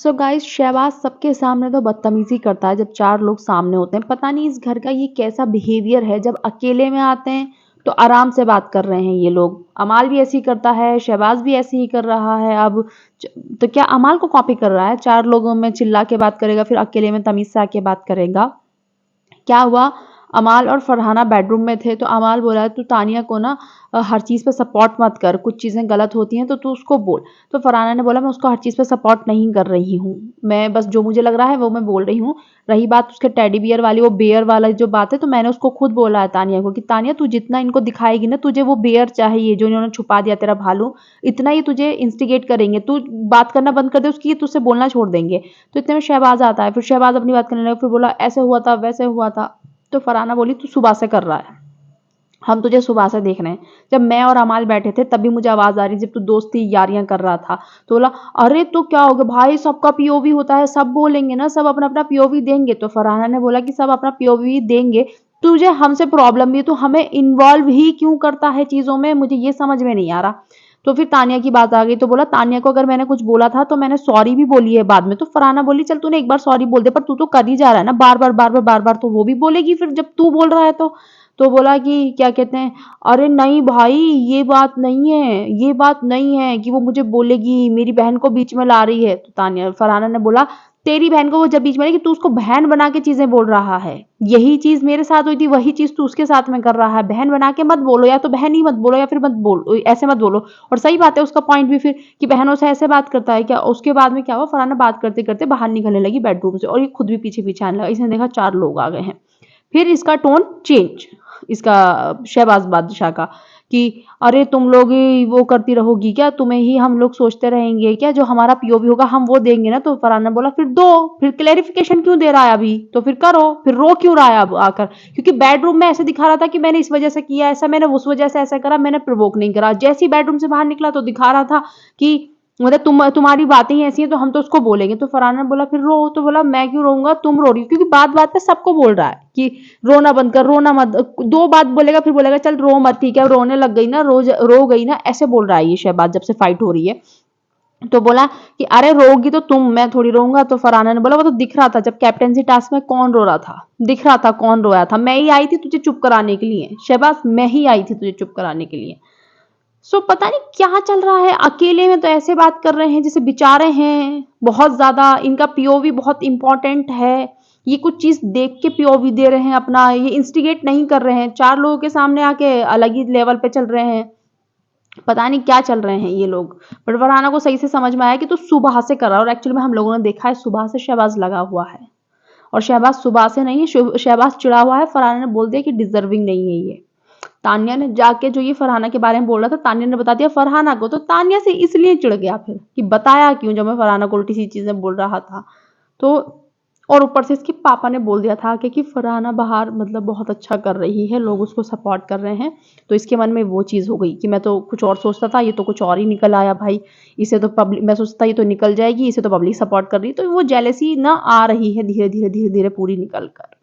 So guys Shahbaz सबके सामने तो बदतमीजी करता है जब चार लोग सामने होते हैं। पता नहीं इस घर का ये कैसा बिहेवियर है, जब अकेले में आते हैं तो आराम से बात कर रहे हैं ये लोग। अमाल भी ऐसे ही करता है, शहबाज भी ऐसे ही कर रहा है। अब तो क्या अमाल को कॉपी कर रहा है? चार लोगों में चिल्ला के बात करेगा, फिर अकेले में तमीज से आके बात करेगा। क्या हुआ, अमाल और फरहाना बेडरूम में थे तो अमाल बोला तू तानिया को ना हर चीज़ पे सपोर्ट मत कर, कुछ चीज़ें गलत होती हैं तो तू उसको बोल। तो फरहाना ने बोला मैं उसको हर चीज़ पे सपोर्ट नहीं कर रही हूँ, मैं बस जो मुझे लग रहा है वो मैं बोल रही हूँ। रही बात उसके टेडी बियर वाली, वो बेयर वाला जो बात है, तो मैंने उसको खुद बोला है तानिया को कि तानिया तू जितना इनको दिखाएगी ना, तुझे वो बेयर चाहिए जो इन्होंने छुपा दिया तेरा भालू, इतना ही तुझे इंस्टिगेट करेंगे। तू बात करना बंद कर दे उसकी, तुझसे बोलना छोड़ देंगे। तो इतने में शहबाज आता है, फिर शहबाज अपनी बात करने लगा, फिर बोला ऐसे हुआ था वैसे हुआ था। तो फरहाना बोली तू सुबह से कर रहा है, हम तुझे सुबह से देख रहे हैं। जब मैं और अमाल बैठे थे तभी मुझे आवाज आ रही जब तू दोस्ती यारियां कर रहा था। तो बोला अरे तो क्या हो गया भाई, सबका पीओवी होता है, सब बोलेंगे ना, सब अपना अपना पीओवी देंगे। तो फरहाना ने बोला कि सब अपना पीओवी देंगे, तुझे हमसे प्रॉब्लम भी है तो हमें इन्वॉल्व ही क्यों करता है चीजों में, मुझे ये समझ में नहीं आ रहा। तो फिर तानिया की बात आ गई तो बोला तानिया को अगर मैंने कुछ बोला था तो मैंने सॉरी भी बोली है बाद में। तो फरहाना बोली चल तूने एक बार सॉरी बोल दे, पर तू तो कर ही जा रहा है ना, बार बार बार बार बार बार, तो वो भी बोलेगी फिर जब तू बोल रहा है तो बोला कि क्या कहते हैं, अरे नहीं भाई ये बात नहीं है, ये बात नहीं है कि वो मुझे बोलेगी, मेरी बहन को बीच में ला रही है। तो तानिया फरहाना ने बोला तेरी बहन को वो जब बीच में लाई कि तू उसको बहन बना के चीजें बोल रहा है, यही चीज मेरे साथ हुई थी वही चीज तू उसके साथ में कर रहा है। बहन बना के मत बोलो, या तो बहन ही मत बोलो या फिर मत बोलो, ऐसे मत बोलो। और सही बात है उसका पॉइंट भी फिर कि बहनों से ऐसे बात करता है क्या। उसके बाद में क्या हुआ, फरहाना बात करते करते बाहर निकलने लगी बेडरूम से और ये खुद भी पीछे पीछे आने लगा। इसने देखा चार लोग आ गए हैं। फिर इसका टोन चेंज, इसका शहबाज बादशाह का, कि अरे तुम लोग ही वो करती रहोगी क्या, तुम्हें ही हम लोग सोचते रहेंगे क्या, जो हमारा पीओवी होगा हम वो देंगे ना। तो फरहाना बोला फिर दो, फिर क्लेरिफिकेशन क्यों दे रहा है अभी, तो फिर करो, फिर रो क्यों रहा है अब आकर। क्योंकि बेडरूम में ऐसे दिखा रहा था कि मैंने इस वजह से किया ऐसा, मैंने उस वजह से ऐसा करा, मैंने प्रोवोक नहीं करा। जैसे ही बेडरूम से बाहर निकला तो दिखा रहा था कि मतलब तुम्हारी बातें ही ऐसी हैं तो हम तो उसको बोलेंगे। तो फरहाना ने बोला फिर रो। तो बोला मैं क्यों रोऊंगा, तुम रो रही हो, क्योंकि बात बात पे सबको बोल रहा है कि रोना बंद कर, रोना मत। दो बात बोलेगा फिर बोलेगा चल रो मत, ठीक है रोने लग गई ना, रो गई ना, ऐसे बोल रहा है ये शहबाज जब से फाइट हो रही है। तो बोला कि अरे रोगी तो तुम, मैं थोड़ी रोऊंगा। तो फरहाना ने बोला वो तो दिख रहा था जब कैप्टेंसी टास्क में कौन रो रहा था, दिख रहा था कौन रोया था, मैं ही आई थी तुझे चुप कराने के लिए शहबाज, मैं ही आई थी तुझे चुप कराने के लिए। पता नहीं क्या चल रहा है, अकेले में तो ऐसे बात कर रहे हैं जैसे बेचारे हैं बहुत ज्यादा, इनका पीओवी बहुत इंपॉर्टेंट है, ये कुछ चीज देख के पीओवी दे रहे हैं अपना, ये इंस्टिगेट नहीं कर रहे हैं, चार लोगों के सामने आके अलग ही लेवल पे चल रहे हैं। पता नहीं क्या चल रहे हैं ये लोग। बट फरहाना को सही से समझ में आया कि तो सुबह से कर रहा है, और एक्चुअली में हम लोगों ने देखा है सुबह से शहबाज लगा हुआ है, और शहबाज सुबह से नहीं है, शहबाज चिड़ा हुआ है। फरहाना ने बोल दिया कि डिजर्विंग नहीं है ये। तानिया ने जाके जो ये फरहाना के बारे में बोल रहा था तानिया ने बता दिया फरहाना को, तो तानिया से इसलिए चिढ़ गया फिर कि बताया क्यों जब मैं फरहाना को उल्टी सी चीजें बोल रहा था। तो और ऊपर से इसके पापा ने बोल दिया था कि फरहाना बाहर मतलब बहुत अच्छा कर रही है, लोग उसको सपोर्ट कर रहे हैं। तो इसके मन में वो चीज़ हो गई कि मैं तो कुछ और सोचता था, ये तो कुछ और ही निकल आया भाई, इसे तो पब्लिक, मैं सोचता ये तो निकल जाएगी, इसे तो पब्लिक सपोर्ट कर रही, तो वो जेलेसी ना आ रही है धीरे धीरे धीरे धीरे पूरी निकल कर।